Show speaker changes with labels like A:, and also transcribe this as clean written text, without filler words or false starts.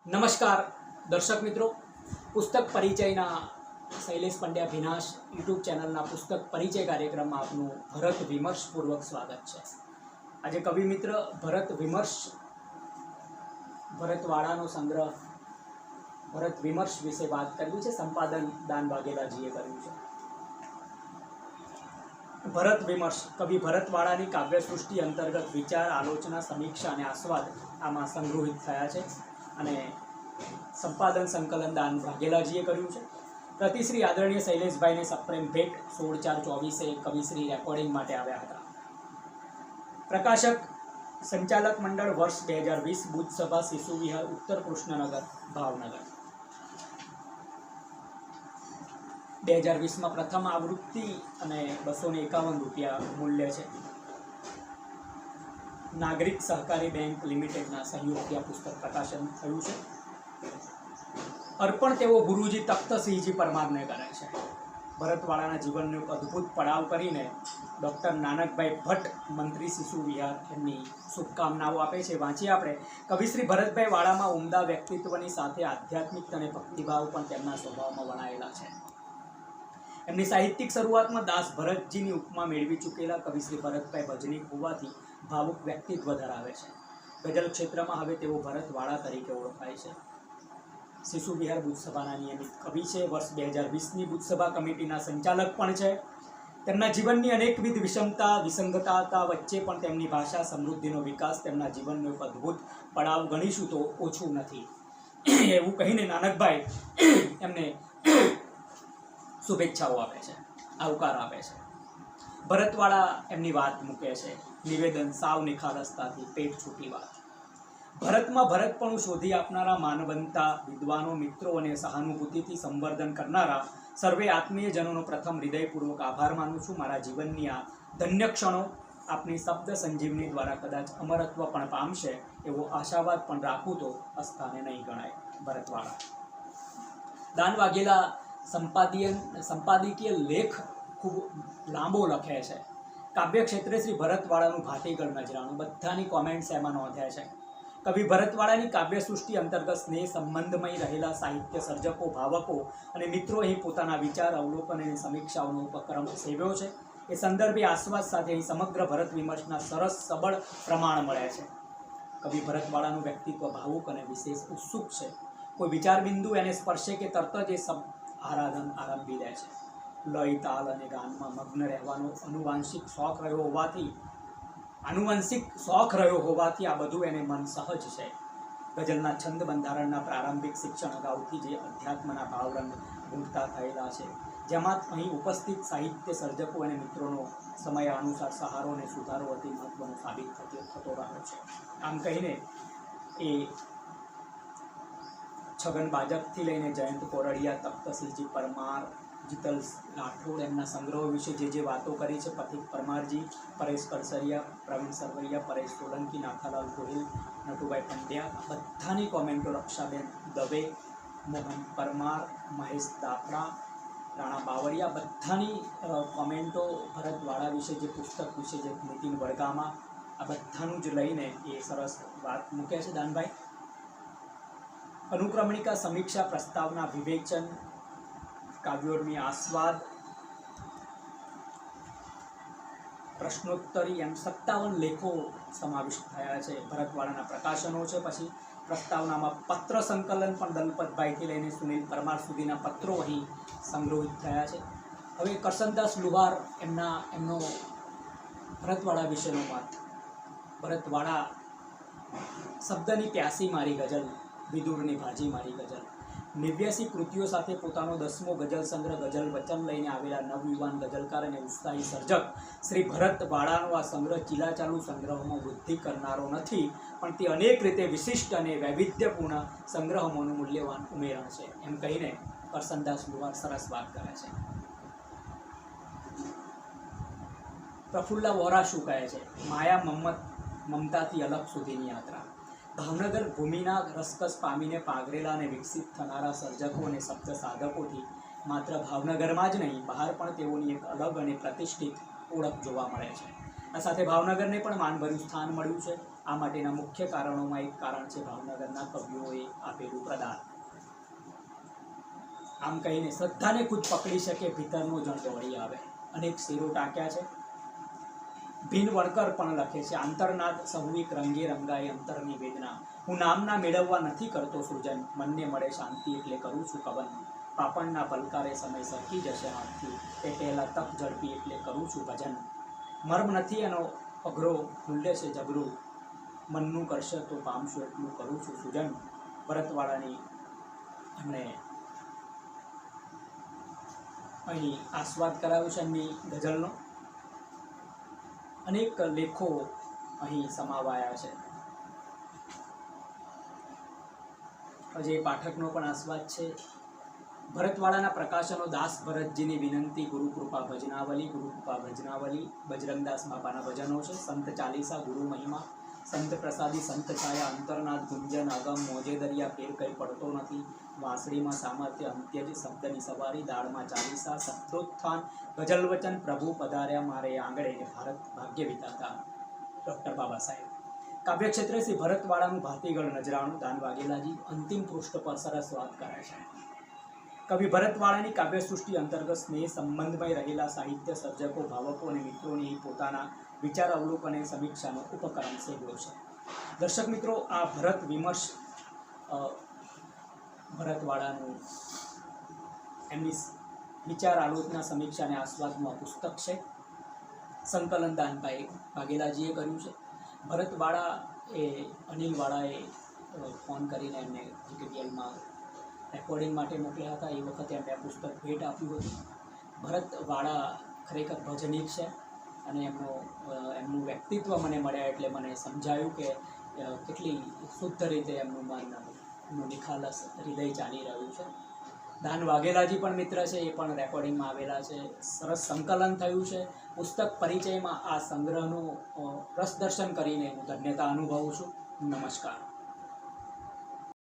A: નમસ્કાર દર્શક મિત્રો, પુસ્તક પરિચયના શૈલેષ પંડ્યા ભીનાશ યુટ્યુબ ચેનલના પુસ્તક પરિચય કાર્યક્રમમાં આપનું ભરત વિમર્શપૂર્વક સ્વાગત છે। આજે કવિ મિત્ર ભરતવાળાનો સંગ્રહ ભરત વિમર્શ વિશે વાત કરવી છે। સંપાદન દાન વાઘેલાજીએ કર્યું છે। ભરત વિમર્શ કવિ ભરતવાળાની કાવ્યસૃષ્ટિ અંતર્ગત વિચાર, આલોચના, સમીક્ષા અને આસ્વાદ આમાં સંગ્રહિત થયા છે અને સંપાદન સંકલન દાન વાઘેલાજીએ કર્યું છે। પ્રતિશ્રી આદરણીય શૈલેષભાઈને સપ્રેમ ભેટ 16/4/24 કવિશ્રી રેકોર્ડિંગ માટે આવ્યા હતા। પ્રકાશક સંચાલક મંડળ વર્ષ 2020 બુદ્ધ સભા શિશુ વિહાર ઉત્તર કૃષ્ણનગર ભાવનગર। 2020 પ્રથમ આવૃત્તિ અને 251 રૂપિયા મૂલ્ય છે। નાગરિક સહકારી બેંક લિમિટેડના સહયોગથી આ પુસ્તક પ્રકાશન થયું છે। અર્પણ તેઓ ગુરુજી તખ્તસિંહજી પરમારને કરે છે। ભરતવાળાના જીવનનો એક અદ્ભુત પડાવ કરીને ડૉક્ટર નાનકભાઈ ભટ્ટ મંત્રી શિશુ વિહાર એમની શુભકામનાઓ આપે છે। વાંચીએ આપણે। કવિશ્રી ભરતભાઈ વાળામાં ઉમદા વ્યક્તિત્વની સાથે આધ્યાત્મિક અને ભક્તિભાવ પણ તેમના સ્વભાવમાં વણાયેલા છે। એમની સાહિત્યિક શરૂઆતમાં દાસ ભરતજીની ઉપમા મેળવી ચૂકેલા કવિશ્રી ભરતભાઈ ભજનીક હોવાથી ભાવુક વ્યક્તિત્વ ધરાવે છે। ગઝલ ક્ષેત્રમાં હવે તેઓ ભરતવાળા તરીકે ઓળખાય છે। શિશુ વિહાર બુદ્ધ સભાના નિયમિત કવિ છે। વર્ષ 2020ની બુદ્ધ સભા કમિટીના સંચાલક પણ છે। તેમના જીવનની અનેકવિધ વિષમતા વિસંગતતા વચ્ચે પણ તેમની ભાષા સમૃદ્ધિનો વિકાસ તેમના જીવનનો એક અદ્ભુત પડાવ ગણીશું તો ઓછું નથી એવું કહીને નાનકભાઈ એમને શુભેચ્છાઓ આપે છે, આવકાર આપે છે। ભરતવાળા એમની વાત મૂકે છે। નિવેદન સાવ નિખાલસતાથી પેટ છૂટી વાત। ભરતમાં ભરતપણું શોધી આપનારા માનવંતા વિદ્વાનો, મિત્રો અને સહાનુભૂતિથી સંવર્ધન કરનારા સર્વે આત્મીયજનોનો પ્રથમ હૃદયપૂર્વક આભાર માનું છું। મારા જીવનની આ ધન્ય ક્ષણો આપની શબ્દ સંજીવની દ્વારા કદાચ અમરત્વ પણ પામશે એવો આશાવાદ પણ રાખું તો અસ્થાને નહીં ગણાય। ભરતવાળા દાન વાઘેલા સંપાદકીય લેખ ખૂબ લાંબો લખે છે। કાવ્ય ક્ષેત્રે શ્રી ભરતવાળાનું ભાતીગળ નજરાણું, બધાની કોમેન્ટ્સ એમાં નોંધ્યા છે। કવિ ભરતવાળાની કાવ્યસૃષ્ટિ અંતર્ગત સ્નેહ સંબંધમય રહેલા સાહિત્ય સર્જકો, ભાવકો અને મિત્રો અહીં પોતાના વિચાર, અવલોકન અને સમીક્ષાઓનો ઉપક્રમ સેવ્યો છે। એ સંદર્ભે આસ્વાદ સાથે અહીં સમગ્ર ભરત વિમર્શના સરસ સબળ પ્રમાણ મળે છે। કવિ ભરતવાળાનું વ્યક્તિત્વ ભાવુક અને વિશેષ ઉત્સુક છે। કોઈ વિચાર બિંદુ એને સ્પર્શે કે તરત જ એ આરંભી દે છે। લય, તાલ અને ગાનમાં મગ્ન રહેવાનો આનુવંશિક શોખ રહ્યો હોવાથી આ બધું એને મન સહજ છે। ગઝલના છંદ બંધારણના પ્રારંભિક શિક્ષણ અગાઉથી જે અધ્યાત્મના ભાવરંગ ગૂંથતા થયેલા છે, જેમાં અહીં ઉપસ્થિત સાહિત્ય સર્જકો અને મિત્રોનો સમય અનુસાર સહારો અને સુધારો અતિ મહત્વનો સાબિત થતો રહ્યો છે। આમ કહીને એ છગન બાજપથી લઈને જયંત કોરડિયા, તખ્તસિંહજી પરમાર, જીતલ રાઠોડ એમના સંગ્રહો વિશે જે વાતો કરી છે, પથિક પરમારજી, પરેશ કડસરિયા, પ્રવીણ સરવૈયા, પરેશ સોલંકી, નાથાલાલ ગોહિલ, નટુભાઈ પંડ્યા, બધાની કોમેન્ટો, રક્ષાબેન દવે, મોહન પરમાર, મહેશ દાફડા, રાણા બાવળિયા, બધાની કોમેન્ટો ભરતવાળા વિશે, જે પુસ્તક વિશે, જે નીતિન વડગામા, આ બધાનું જ લઈને એ સરસ વાત મૂકે છે દાનભાઈ। અનુક્રમણિકા, સમીક્ષા, પ્રસ્તાવના, વિવેચન, કાવ્યોર્મી આસ્વાદ, પ્રશ્નોત્તરી એમ 57 લેખો સમાવિષ્ટ થયા છે। ભરતવાળાના પ્રકાશનો છે। પછી પ્રસ્તાવનામાં પત્ર સંકલન પણ દલપતભાઈથી લઈને સુનિલ પરમાર સુધીના પત્રો અહીં સંગ્રહિત થયા છે। હવે કરશનદાસ લુહાર એમનો ભરતવાળા વિશેનો મત। ભરતવાળા શબ્દની પ્યાસી મારી ગઝલ, વિદુરની ભાજી મારી ગઝલ, 89 કૃતિઓ સાથે પોતાનો 10મો ગઝલ સંગ્રહ ગઝલ વચન લઈને આવેલા નવયુવાન ગઝલકાર અને ઉત્સાહી સર્જક શ્રી ભરતવાળાનો આ સંગ્રહ ચીલાચાલુ સંગ્રહોમાં વૃદ્ધિ કરનારો નથી, પણ તે અનેક રીતે વિશિષ્ટ અને વૈવિધ્યપૂર્ણ સંગ્રહોનું મૂલ્યવાન ઉમેરણ છે, એમ કહીને કરશનદાસ લુહાર સરસ વાત કરે છે। પ્રફુલ્લા વોરા શું કહે છે? માયા મમતાથી અલગ સુધીની યાત્રા। ભાવનગર ભૂમિના રસકસ પામીને પાગરેલા અને વિકસિત થનારા સર્જકો અને શબ્દ સાધકોથી માત્ર ભાવનગરમાં જ નહીં, બહાર પણ તેઓની એક અલગ અને પ્રતિષ્ઠિત ઓળખ જોવા મળે છે। આ સાથે ભાવનગરને પણ માનભર્યું સ્થાન મળ્યું છે। આ માટેના મુખ્ય કારણોમાં એક કારણ છે ભાવનગરના કવિઓએ આપેલું પ્રદાન. આમ કહીને શ્રદ્ધાને ખુદ પકડી શકે ભીતરનો જણ દોડી આવે. અનેક શેરો ટાંક્યા છે. ભીન વણકર પણ લખે છે, આંતરનાદ સહુવિક રંગે રંગાય અંતરની વેદના. હું નામના મેળવવા નથી કરતો સૃજન, મનને મળે શાંતિ એટલે કરું છું કવન. પાપણના પલકારે સમય સરકી જશે હાથથી, તે પહેલાં તપ ઝડપી એટલે કરું છું ભજન. મર્મ નથી એનો અઘરો, મૂલ્ય છે જબરું, મનનું કરશે તો પામશું એટલું કરું છું સૃજન. ભરતવાળાની એમણે અહીં આસ્વાદ કરાવ્યો છે એમની ગઝલનો. અનેક લેખો અહીં સમાવાયા છે. અજય પાઠકનો પણ આસ્વાદ છે. ભરતવાળાના પ્રકાશનો દાસ ભરતજીની વિનંતી, ગુરુકૃપા ભજનાવલી, ગુરુકૃપા ભજનાવલી બજરંગદાસ બાપાના ભજનો છે. સંત ચાલીસા, ગુરુ મહિમા, સંત પ્રસાદી, સંત છાયા, અંતરનાદ, ગુંજન, આગમ, મોજે દરિયા, ફેર કંઈ પડતો નથી, વાંસળીમાં સામર્થ્ય, અંત્યજી, શબ્દની સવારી, દાળમાં ચાલીસા, શબ્દોત્થાન, ગઝલ વચન, પ્રભુ પધાર્યા મારે આંગણે, ભારત ભાગ્ય વિધાતા ડૉક્ટર બાબા સાહેબ. કાવ્યક્ષેત્રે શ્રી ભરતવાળાનું ભાતીગળ નજરાણું. દાન વાઘેલાજી અંતિમ પૃષ્ઠ પર સરસ વાત કરે છે. કવિ ભરતવાળાની કાવ્યસૃષ્ટિ અંતર્ગત સ્નેહ સંબંધમય રહેલા સાહિત્ય સર્જકો, ભાવકો અને મિત્રોની પોતાના વિચાર અવલોકન સમીક્ષાનો ઉપક્રમ સેવ્યો છે. દર્શક મિત્રો, આ ભરત વિમર્શ ભરતવાળાનું એમની વિચાર આલોચના સમીક્ષા અને આસ્વાદનું આ પુસ્તક છે. સંકલન દાનભાઈ વાઘેલાજીએ કર્યું છે. ભરતવાળા એ અનિલવાળાએ ફોન કરીને એમને જીટીવીએલમાં રેકોર્ડિંગ માટે મોકલ્યા હતા. એ વખતે એમને આ પુસ્તક ભેટ આપ્યું હતું. ભરતવાળા ખરેખર ભજનીક છે અને એમનું વ્યક્તિત્વ મને મળ્યા એટલે મને સમજાયું કે કેટલી શુદ્ધ રીતે એમનું નિખાલસ હૃદય ચાલી રહ્યું છે. દાન વાઘેલાજી પણ મિત્ર છે, એ પણ રેકોર્ડિંગમાં આવેલા છે. સરસ સંકલન થયું છે. પુસ્તક પરિચયમાં આ સંગ્રહનું રસદર્શન કરીને હું ધન્યતા અનુભવું છું. નમસ્કાર.